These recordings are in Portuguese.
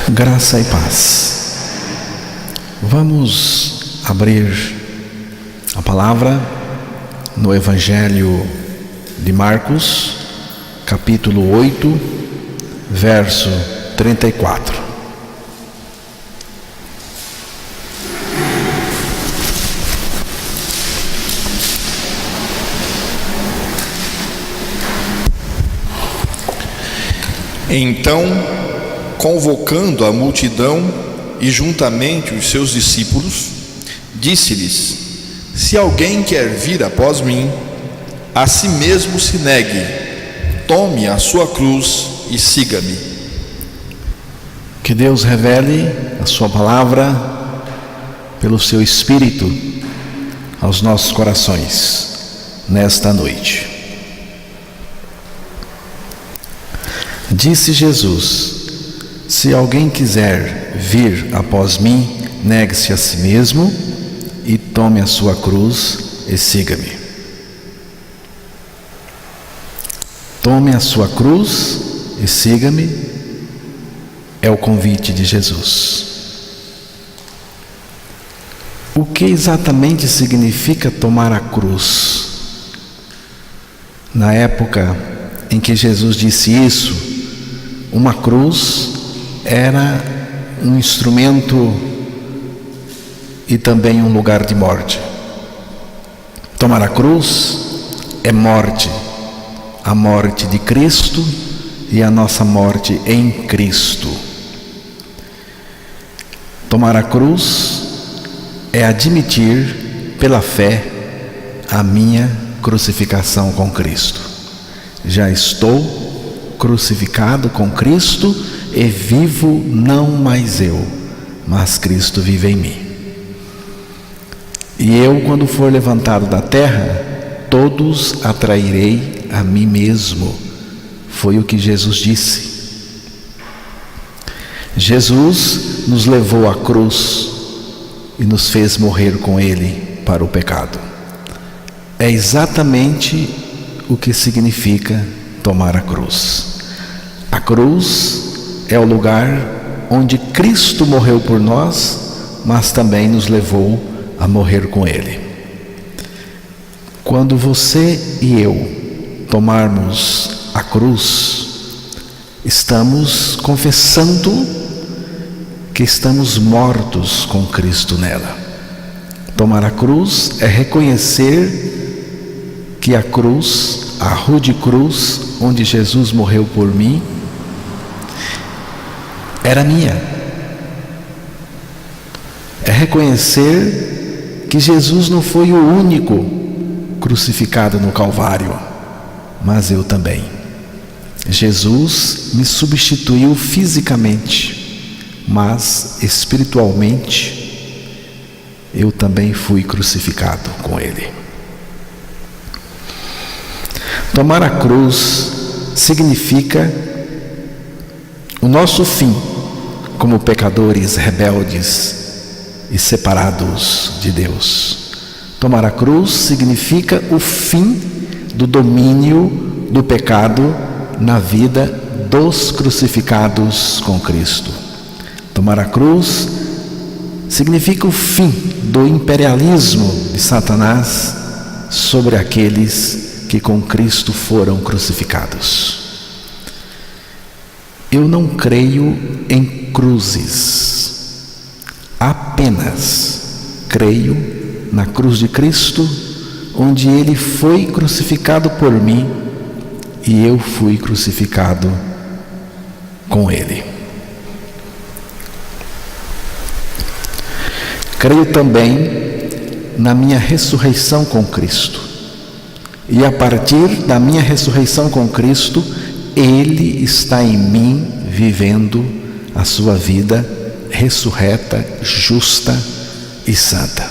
Graça e paz. Vamos abrir a palavra no Evangelho de Marcos, capítulo 8, verso 34. Então, convocando a multidão e juntamente os seus discípulos, disse-lhes: se alguém quer vir após mim, a si mesmo se negue, tome a sua cruz e siga-me. Que Deus revele a sua palavra pelo seu Espírito aos nossos corações nesta noite. Disse Jesus: se alguém quiser vir após mim, negue-se a si mesmo e tome a sua cruz e siga-me. Tome a sua cruz e siga-me é o convite de Jesus. O que exatamente significa tomar a cruz? Na época em que Jesus disse isso, uma cruz era um instrumento e também um lugar de morte. Tomar a cruz é morte, a morte de Cristo e a nossa morte em Cristo. Tomar a cruz é admitir pela fé a minha crucificação com Cristo. Já estou crucificado com Cristo e vivo não mais eu, mas Cristo vive em mim. E eu, quando for levantado da terra, todos atrairei a mim mesmo. Foi o que Jesus disse. Jesus nos levou à cruz e nos fez morrer com Ele para o pecado. É exatamente o que significa tomar a cruz. A cruz é o lugar onde Cristo morreu por nós, mas também nos levou a morrer com Ele. Quando você e eu tomarmos a cruz, estamos confessando que estamos mortos com Cristo nela. Tomar a cruz é reconhecer que a cruz, a rude cruz onde Jesus morreu por mim, era minha. É reconhecer que Jesus não foi o único crucificado no Calvário, mas eu também. Jesus me substituiu fisicamente, mas espiritualmente eu também fui crucificado com Ele. Tomar a cruz significa o nosso fim como pecadores rebeldes e separados de Deus. Tomar a cruz significa o fim do domínio do pecado na vida dos crucificados com Cristo. Tomar a cruz significa o fim do imperialismo de Satanás sobre aqueles que com Cristo foram crucificados. Eu não creio em cruzes, apenas creio na cruz de Cristo, onde Ele foi crucificado por mim e eu fui crucificado com Ele. Creio também na minha ressurreição com Cristo. E a partir da minha ressurreição com Cristo, Ele está em mim, vivendo a sua vida ressurreta, justa e santa.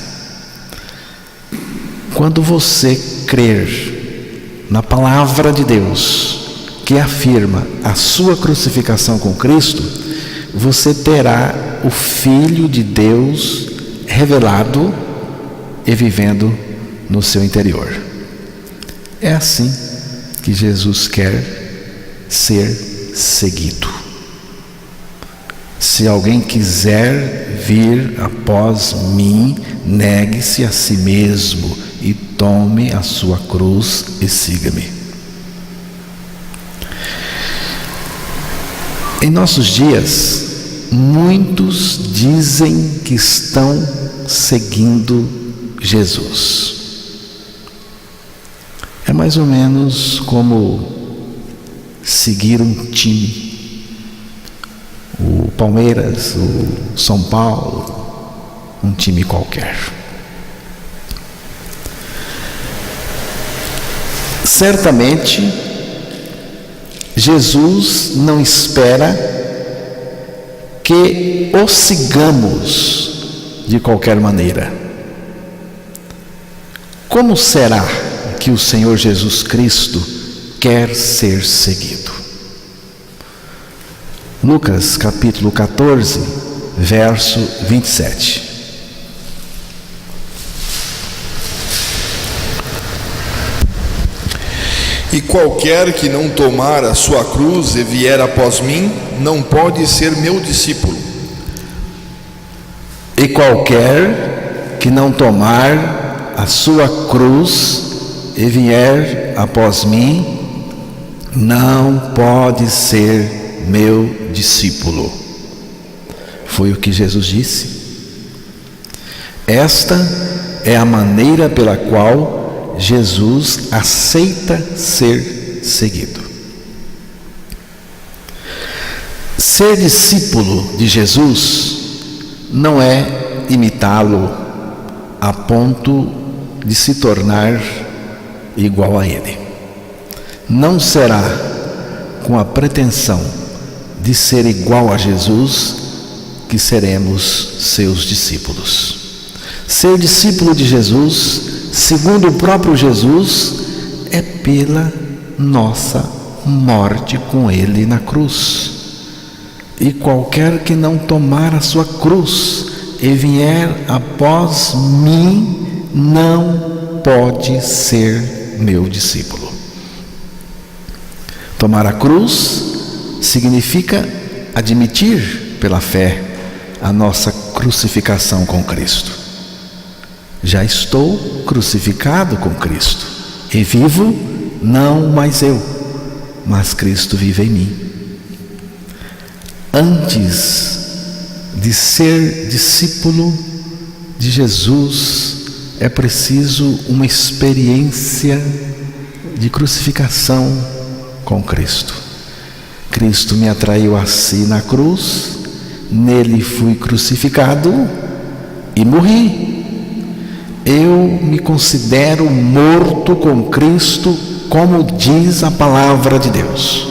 Quando você crer na palavra de Deus, que afirma a sua crucificação com Cristo, você terá o Filho de Deus revelado e vivendo no seu interior. É assim que Jesus quer ser seguido. Se alguém quiser vir após mim, negue-se a si mesmo e tome a sua cruz e siga-me. Em nossos dias, muitos dizem que estão seguindo Jesus. É mais ou menos como seguir um time. O Palmeiras, o São Paulo, um time qualquer. Certamente, Jesus não espera que o sigamos de qualquer maneira. Como será que o Senhor Jesus Cristo quer ser seguido? Lucas capítulo 14, verso 27. E qualquer que não tomar a sua cruz e vier após mim, não pode ser meu discípulo. E qualquer que não tomar a sua cruz e vier após mim, não pode ser meu discípulo. Foi o que Jesus disse. Esta é a maneira pela qual Jesus aceita ser seguido. Ser discípulo de Jesus não é imitá-lo a ponto de se tornar igual a ele. Não será com a pretensão de ser igual a Jesus que seremos seus discípulos. Ser discípulo de Jesus, segundo o próprio Jesus, é pela nossa morte com ele na cruz. E qualquer que não tomar a sua cruz e vier após mim, não pode ser meu discípulo. Tomar a cruz significa admitir pela fé a nossa crucificação com Cristo. Já estou crucificado com Cristo e vivo não mais eu, mas Cristo vive em mim. Antes de ser discípulo de Jesus, é preciso uma experiência de crucificação com Cristo. Cristo me atraiu a si na cruz, nele fui crucificado e morri. Eu me considero morto com Cristo, como diz a palavra de Deus.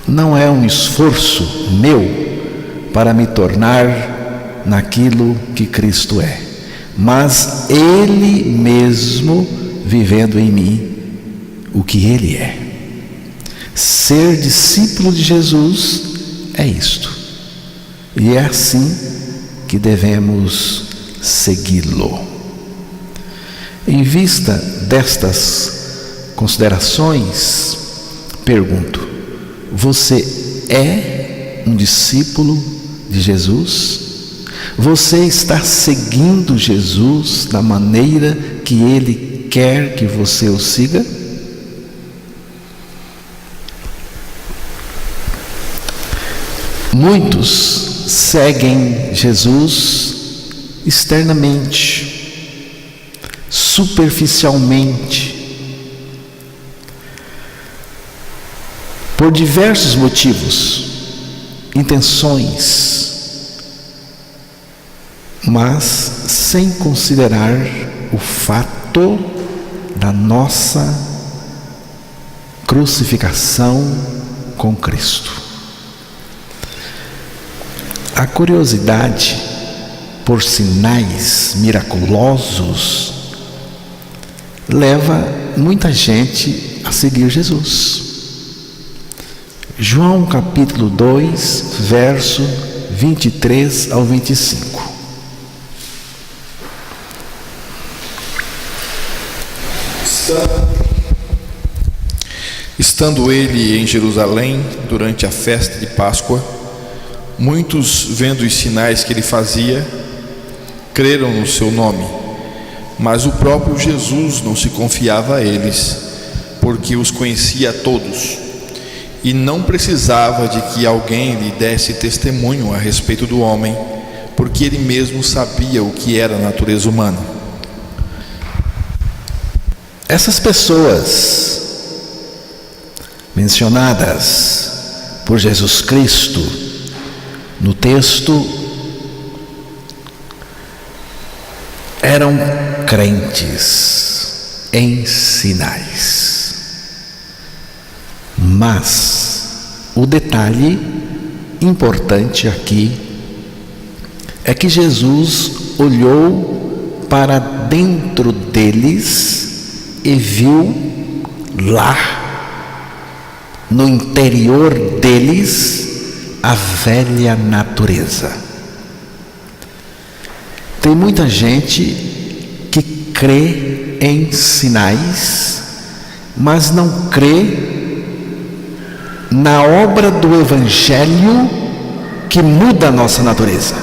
Não é um esforço meu para me tornar naquilo que Cristo é, mas Ele mesmo vivendo em mim o que Ele é. Ser discípulo de Jesus é isto, e é assim que devemos segui-lo. Em vista destas considerações, pergunto: você é um discípulo de Jesus? Você está seguindo Jesus da maneira que Ele quer que você o siga? Muitos seguem Jesus externamente, superficialmente, por diversos motivos, intenções, mas sem considerar o fato da nossa crucificação com Cristo. A curiosidade por sinais miraculosos leva muita gente a seguir Jesus. João capítulo 2, verso 23 ao 25. Estando ele em Jerusalém durante a festa de Páscoa, Muitos, vendo os sinais que ele fazia, creram no seu nome, mas o próprio Jesus não se confiava a eles, porque os conhecia a todos, e não precisava de que alguém lhe desse testemunho a respeito do homem, porque ele mesmo sabia o que era a natureza humana. Essas pessoas mencionadas por Jesus Cristo no texto eram crentes em sinais. Mas o detalhe importante aqui é que Jesus olhou para dentro deles e viu lá, no interior deles, a velha natureza. Tem muita gente que crê em sinais, mas não crê na obra do Evangelho que muda a nossa natureza.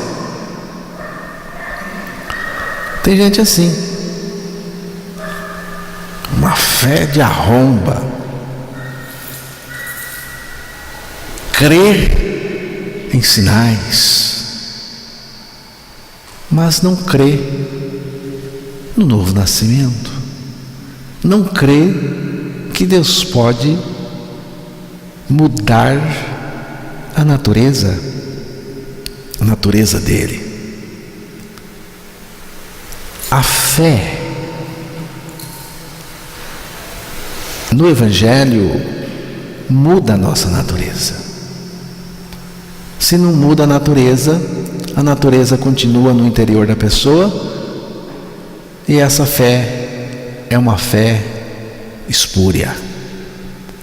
Tem gente assim, uma fé de arromba, crê em sinais, mas não crê no novo nascimento, não crê que Deus pode mudar a natureza dele. A fé no Evangelho muda a nossa natureza. Se não muda a natureza continua no interior da pessoa, e essa fé é uma fé espúria,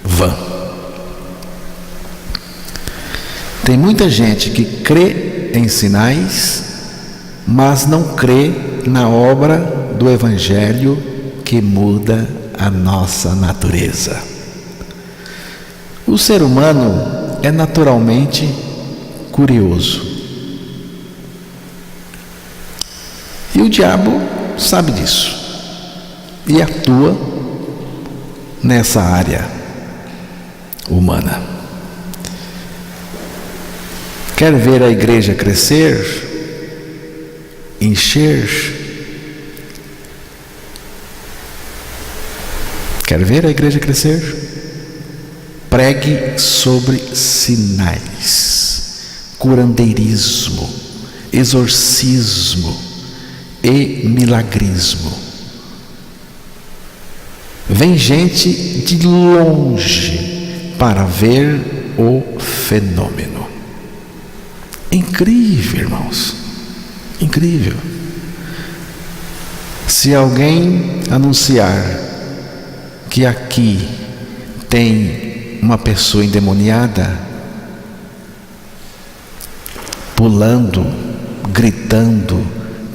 vã. Tem muita gente que crê em sinais, mas não crê na obra do Evangelho que muda a nossa natureza. O ser humano é naturalmente curioso. E o diabo sabe disso e atua nessa área humana. Quer ver a igreja crescer, encher? Quer ver a igreja crescer? Pregue sobre sinais, curandeirismo, exorcismo e milagrismo. Vem gente de longe para ver o fenômeno. Incrível, irmãos, incrível. Se alguém anunciar que aqui tem uma pessoa endemoniada, pulando, gritando,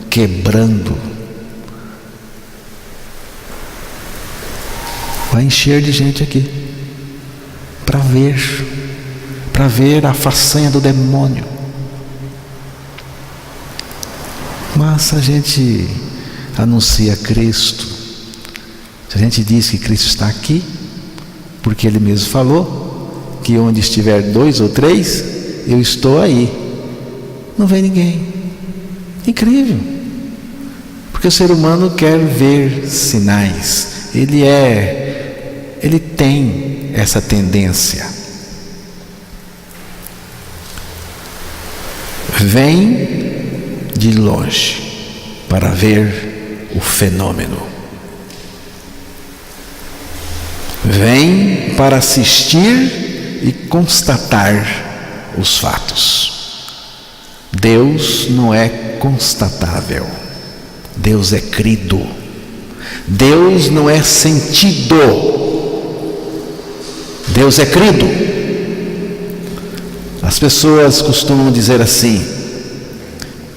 quebrando, vai encher de gente aqui para ver a façanha do demônio. Mas se a gente anuncia Cristo, se a gente diz que Cristo está aqui, porque Ele mesmo falou que onde estiver 2 ou 3, eu estou aí, não vem ninguém. Incrível, porque o ser humano quer ver sinais, ele tem essa tendência. Vem de longe para ver o fenômeno. Vem para assistir e constatar os fatos. Deus não é constatável, Deus é crido. Deus não é sentido, Deus é crido. As pessoas costumam dizer assim: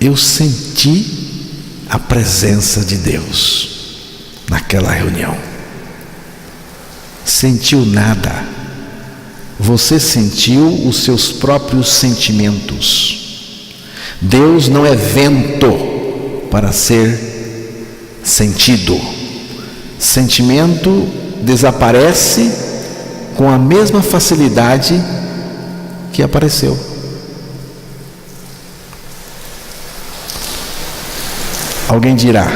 eu senti a presença de Deus naquela reunião. Sentiu nada, você sentiu os seus próprios sentimentos. Deus não é vento para ser sentido. Sentimento desaparece com a mesma facilidade que apareceu. Alguém dirá: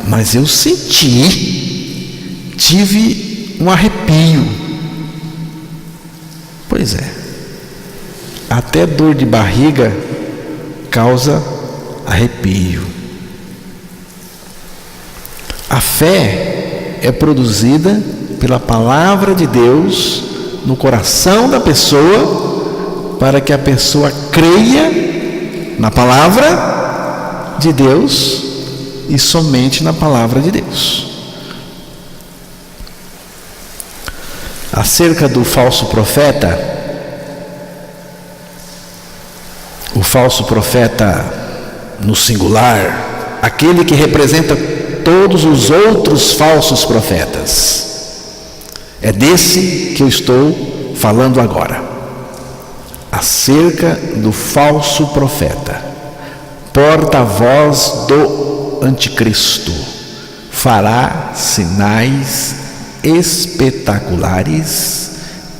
mas eu senti, tive um arrepio. Pois é, até dor de barriga causa arrepio. A fé é produzida pela palavra de Deus no coração da pessoa, para que a pessoa creia na palavra de Deus e somente na palavra de Deus. Acerca do falso profeta, o falso profeta no singular, aquele que representa todos os outros falsos profetas, é desse que eu estou falando agora. Acerca do falso profeta, porta-voz do anticristo, fará sinais espetaculares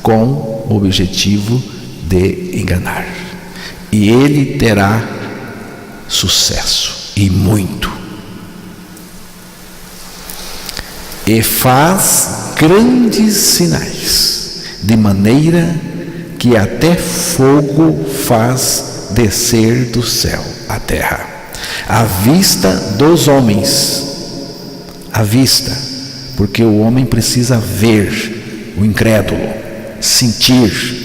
com o objetivo de enganar, e ele terá sucesso, e muito. E faz grandes sinais, de maneira que até fogo faz descer do céu à terra, à vista dos homens, à vista, porque o homem precisa ver, o incrédulo, sentir.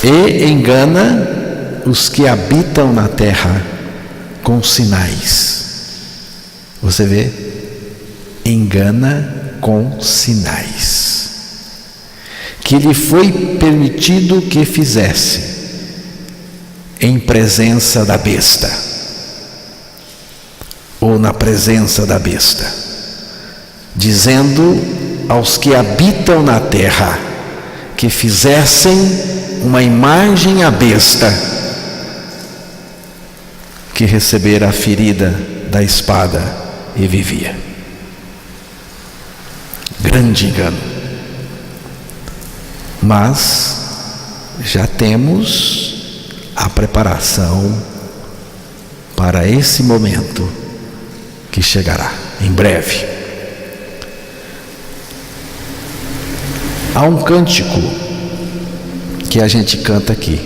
E engana os que habitam na terra com sinais. Você vê? Engana com sinais que lhe foi permitido que fizesse em presença da besta, ou na presença da besta, dizendo aos que habitam na terra que fizessem uma imagem à besta, que recebera a ferida da espada e vivia. Grande engano. Mas já temos a preparação para esse momento que chegará em breve. Há um cântico que a gente canta aqui: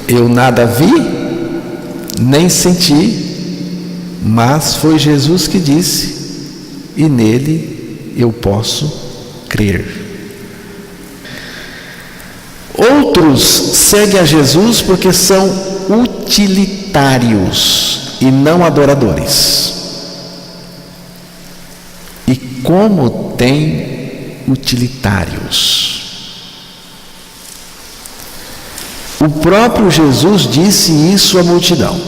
eu nada vi, nem senti, mas foi Jesus que disse, e nele eu posso crer. Outros seguem a Jesus porque são utilitários e não adoradores. E como tem utilitários? O próprio Jesus disse isso à multidão: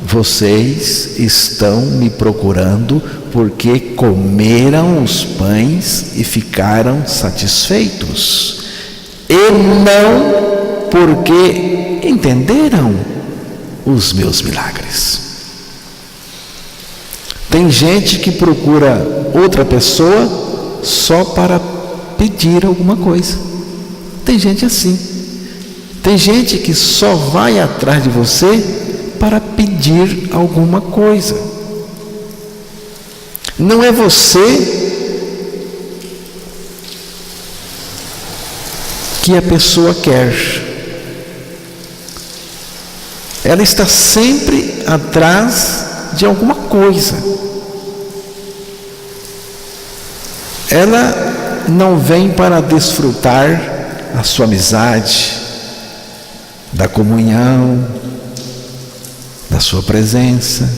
vocês estão me procurando porque comeram os pães e ficaram satisfeitos, e não porque entenderam os meus milagres. Tem gente que procura outra pessoa só para pedir alguma coisa. Tem gente assim. Tem gente que só vai atrás de você para pedir alguma coisa. Não é você que a pessoa quer. Ela está sempre atrás de alguma coisa. Ela não vem para desfrutar a sua amizade, da comunhão, da sua presença.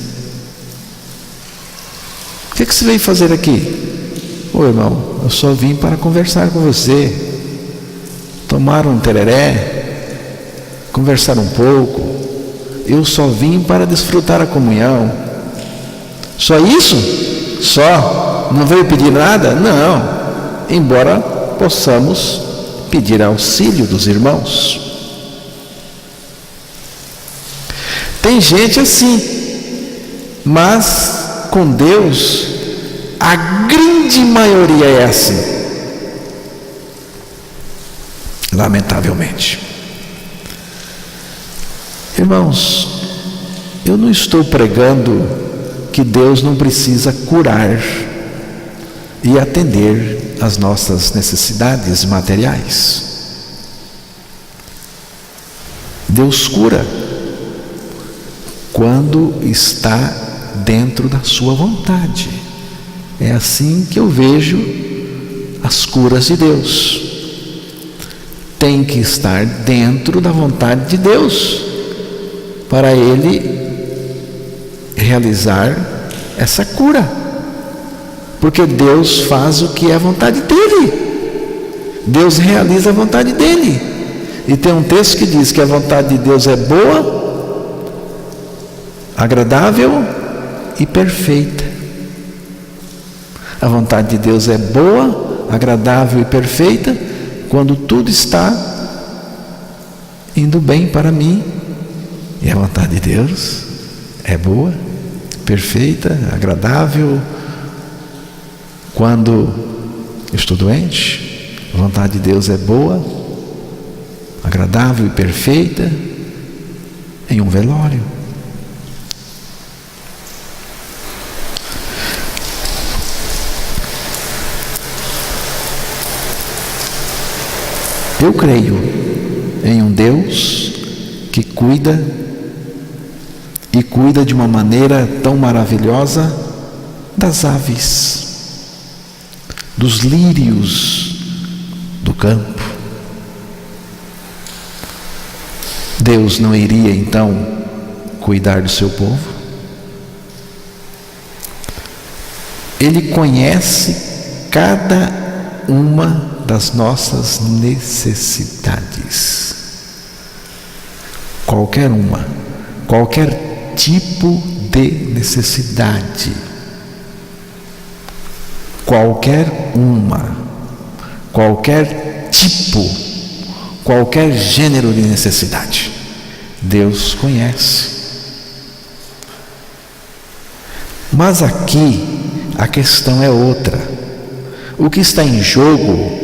O que você veio fazer aqui? Ô irmão, eu só vim para conversar com você, tomar um tereré, conversar um pouco. Eu só vim para desfrutar a comunhão. Só isso? só? Não veio pedir nada? Não. Embora possamos pedir auxílio dos irmãos. Tem gente assim, mas com Deus a grande maioria é assim, lamentavelmente. Irmãos, eu não estou pregando que Deus não precisa curar e atender às nossas necessidades materiais. Deus cura quando está dentro da sua vontade. É assim que eu vejo as curas de Deus. Tem que estar dentro da vontade de Deus para Ele realizar essa cura, porque Deus faz o que é a vontade dEle. Deus realiza a vontade dEle. E tem um texto que diz que a vontade de Deus é boa, agradável e perfeita. A vontade de Deus é boa, agradável e perfeita quando tudo está indo bem para mim. E a vontade de Deus é boa, perfeita, agradável quando estou doente. A vontade de Deus é boa, agradável e perfeita em um velório. Eu creio em um Deus que cuida, e cuida de uma maneira tão maravilhosa das aves, dos lírios do campo. Deus não iria então cuidar do seu povo? Ele conhece cada uma das nossas necessidades, qualquer uma, qualquer tipo de necessidade, qualquer uma, qualquer tipo, qualquer gênero de necessidade, Deus conhece. Mas aqui a questão é outra. O que está em jogo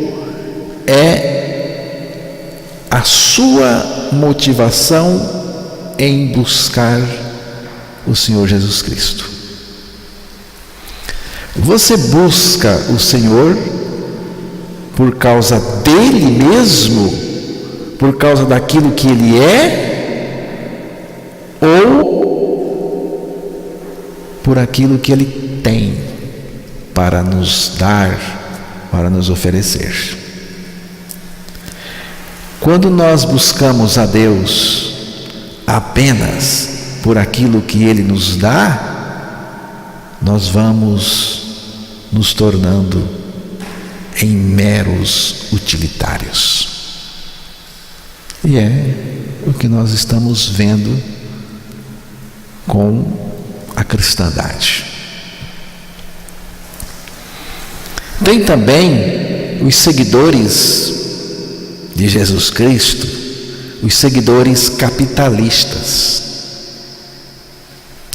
é a sua motivação em buscar o Senhor Jesus Cristo. Você busca o Senhor por causa dele mesmo, por causa daquilo que ele é, ou por aquilo que ele tem para nos dar, para nos oferecer? Quando nós buscamos a Deus apenas por aquilo que Ele nos dá, nós vamos nos tornando em meros utilitários. E é o que nós estamos vendo com a cristandade. Tem também os seguidores de Jesus Cristo, os seguidores capitalistas.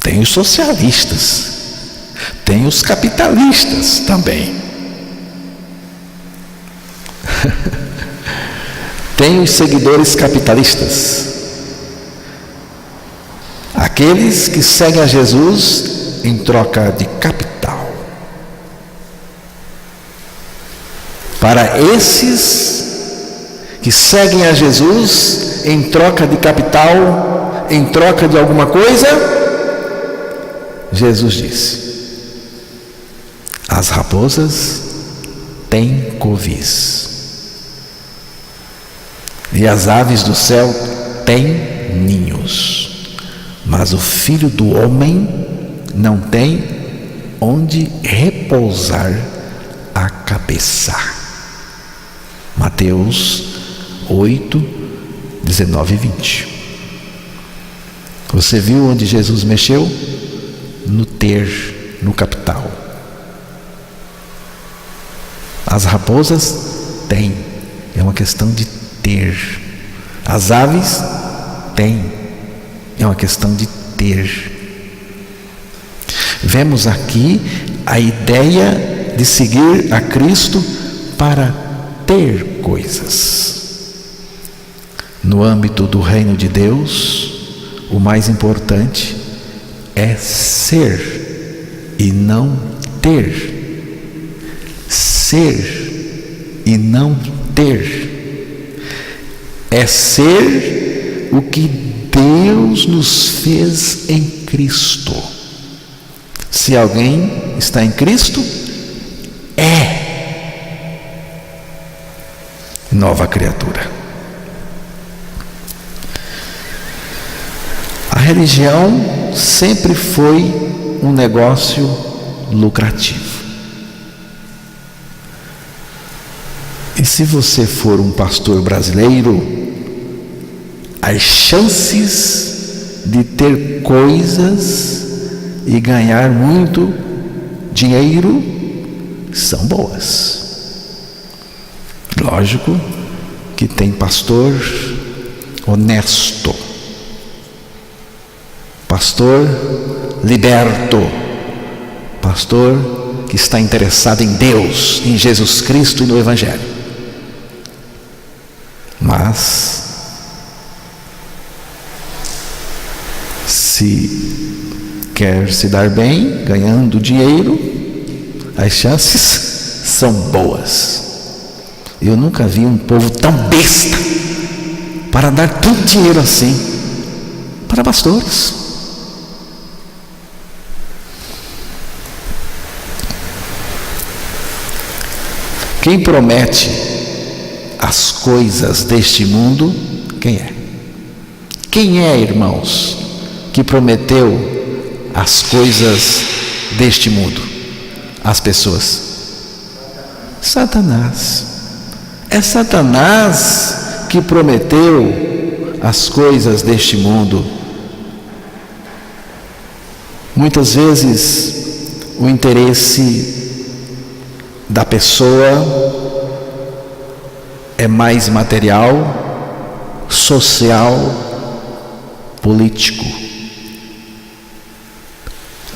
Tem os socialistas, tem os capitalistas também. Tem os seguidores capitalistas, aqueles que seguem a Jesus em troca de capital. Para esses que seguem a Jesus em troca de capital, em troca de alguma coisa, Jesus disse: as raposas têm covis e as aves do céu têm ninhos, mas o Filho do Homem não tem onde repousar a cabeça. Mateus 8, 19 e 20. Você viu onde Jesus mexeu? No ter, no capital. As raposas têm, é uma questão de ter. As aves têm, é uma questão de ter. Vemos aqui a ideia de seguir a Cristo para ter coisas. No âmbito do reino de Deus, o mais importante é ser e não ter. Ser e não ter. É ser o que Deus nos fez em Cristo. Se alguém está em Cristo, é nova criatura. A religião sempre foi um negócio lucrativo. E se você for um pastor brasileiro, as chances de ter coisas e ganhar muito dinheiro são boas. Lógico que tem pastor honesto, pastor liberto, pastor que está interessado em Deus, em Jesus Cristo e no Evangelho. Mas se quer se dar bem, ganhando dinheiro, as chances são boas. Eu nunca vi um povo tão besta para dar tanto dinheiro assim para pastores. Quem promete as coisas deste mundo, quem é? Quem é, irmãos, que prometeu as coisas deste mundo? As pessoas. Satanás. É Satanás que prometeu as coisas deste mundo. Muitas vezes o interesse da pessoa é mais material, social, político.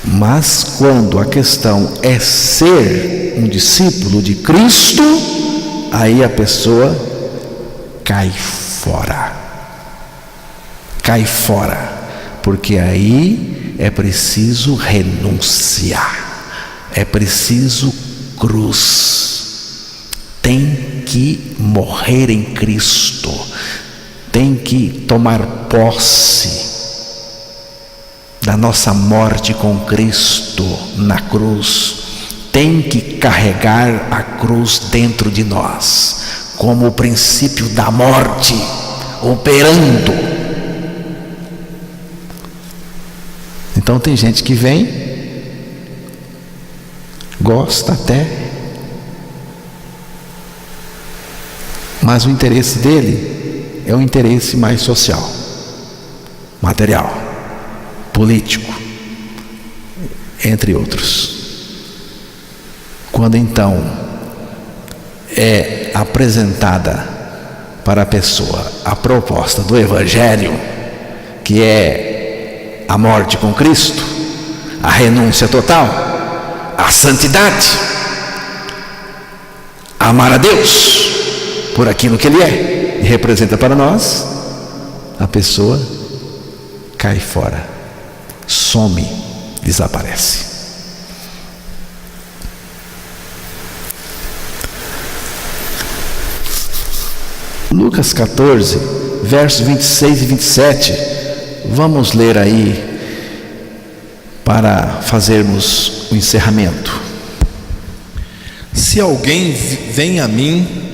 Mas quando a questão é ser um discípulo de Cristo, aí a pessoa cai fora. Cai fora, porque aí é preciso renunciar, é preciso cruz. Tem que morrer em Cristo, tem que tomar posse da nossa morte com Cristo na cruz, tem que carregar a cruz dentro de nós, como o princípio da morte operando. Então tem gente que vem, gosta até, mas o interesse dele é um interesse mais social, material, político, entre outros. Quando então é apresentada para a pessoa a proposta do Evangelho, que é a morte com Cristo, a renúncia total, a santidade, a amar a Deus por aquilo que Ele é e representa para nós, a pessoa cai fora, some, desaparece. Lucas 14, versos 26 e 27, vamos ler aí para fazermos o encerramento. Se alguém vem a mim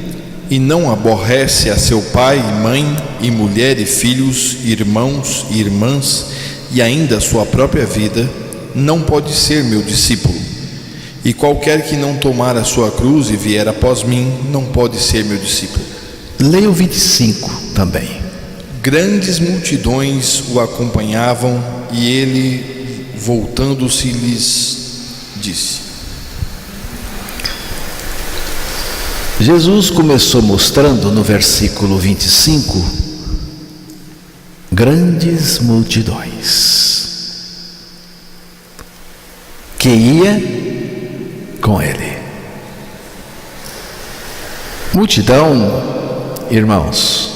e não aborrece a seu pai e mãe, e mulher e filhos, irmãos e irmãs, e ainda a sua própria vida, não pode ser meu discípulo. E qualquer que não tomar a sua cruz e vier após mim, não pode ser meu discípulo. Leia o 25 também. Grandes multidões o acompanhavam, e ele, voltando-se, lhes disse: Jesus começou mostrando no versículo 25 grandes multidões que ia com ele. Multidão, irmãos,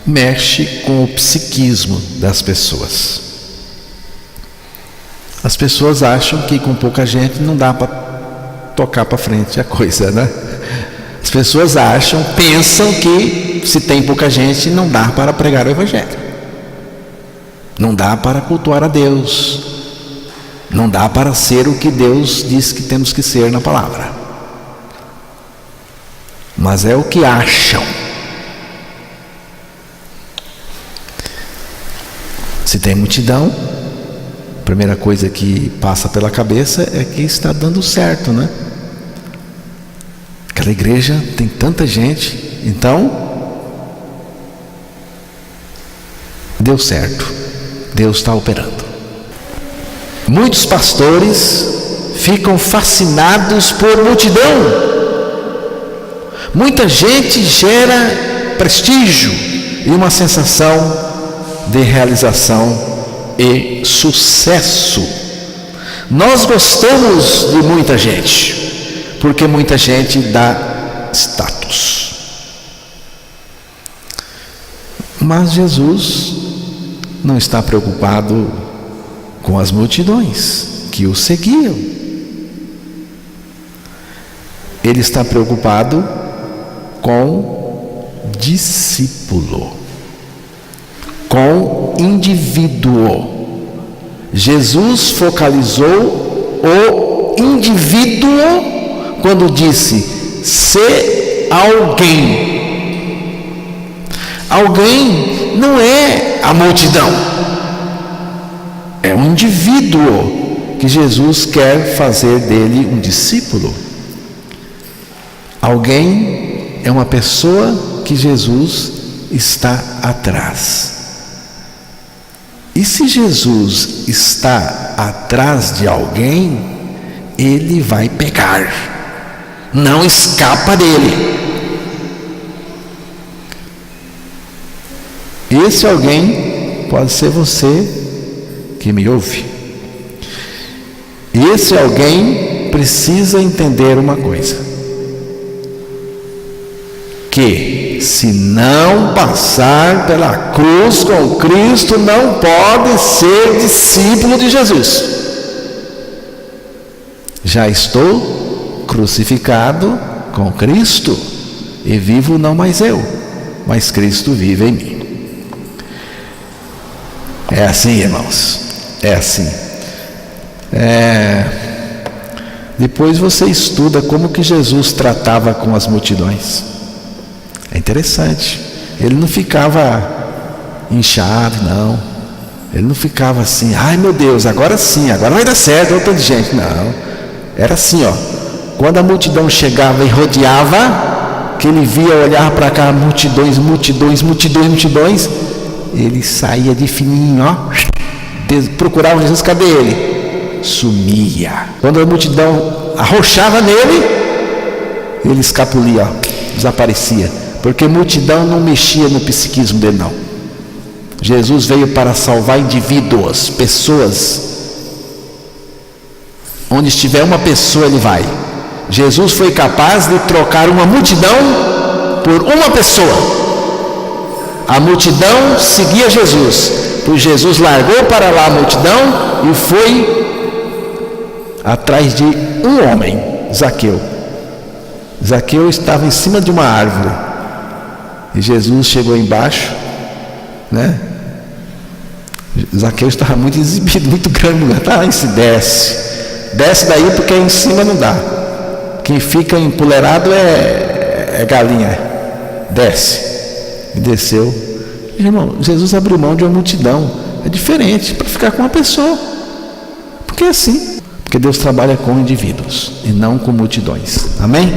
mexe com o psiquismo das pessoas. As pessoas acham que com pouca gente não dá para tocar para frente a coisa, né? As pessoas pensam que se tem pouca gente não dá para pregar o Evangelho, não dá para cultuar a Deus, não dá para ser o que Deus diz que temos que ser na palavra. Mas é o que acham. Se tem multidão, a primeira coisa que passa pela cabeça é que está dando certo, né? Aquela igreja tem tanta gente, então deu certo, Deus está operando. Muitos pastores ficam fascinados por multidão. Muita gente gera prestígio e uma sensação de realização e sucesso. Nós gostamos de muita gente, porque muita gente dá status. Mas Jesus não está preocupado com as multidões que o seguiam. Ele está preocupado com discípulo, com indivíduo. Jesus focalizou o indivíduo quando disse: ser alguém. Alguém não é a multidão, é um indivíduo que Jesus quer fazer dele um discípulo. Alguém é uma pessoa que Jesus está atrás. E se Jesus está atrás de alguém, ele vai pegar, não escapa dele. Esse alguém pode ser você que me ouve. E esse alguém precisa entender uma coisa: que se não passar pela cruz com Cristo, não pode ser discípulo de Jesus. Já estou crucificado com Cristo, e vivo não mais eu, mas Cristo vive em mim. É assim, irmãos, é assim. Depois você estuda como que Jesus tratava com as multidões. É interessante. Ele não ficava inchado, não. Ele não ficava assim: ai meu Deus, agora sim, agora vai dar certo, olha tanta gente. Não. Era assim, ó. Quando a multidão chegava e rodeava, que ele via olhar para cá, multidões, ele saía de fininho, ó. Procurava Jesus, cadê ele? Sumia. Quando a multidão arrochava nele, ele escapulia, ó, desaparecia. Porque multidão não mexia no psiquismo dele, não. Jesus veio para salvar indivíduos, pessoas. Onde estiver uma pessoa, ele vai. Jesus foi capaz de trocar uma multidão por uma pessoa. A multidão seguia Jesus, pois Jesus largou para lá a multidão e foi atrás de um homem, Zaqueu. Zaqueu estava em cima de uma árvore e Jesus chegou embaixo, né? Zaqueu estava muito exibido, muito grande, tá? Desce daí, porque em cima não dá. Quem fica empoleirado é galinha. Desce. E desceu. Irmão, Jesus abriu mão de uma multidão. É diferente para ficar com uma pessoa. Porque é assim. Porque Deus trabalha com indivíduos e não com multidões. Amém?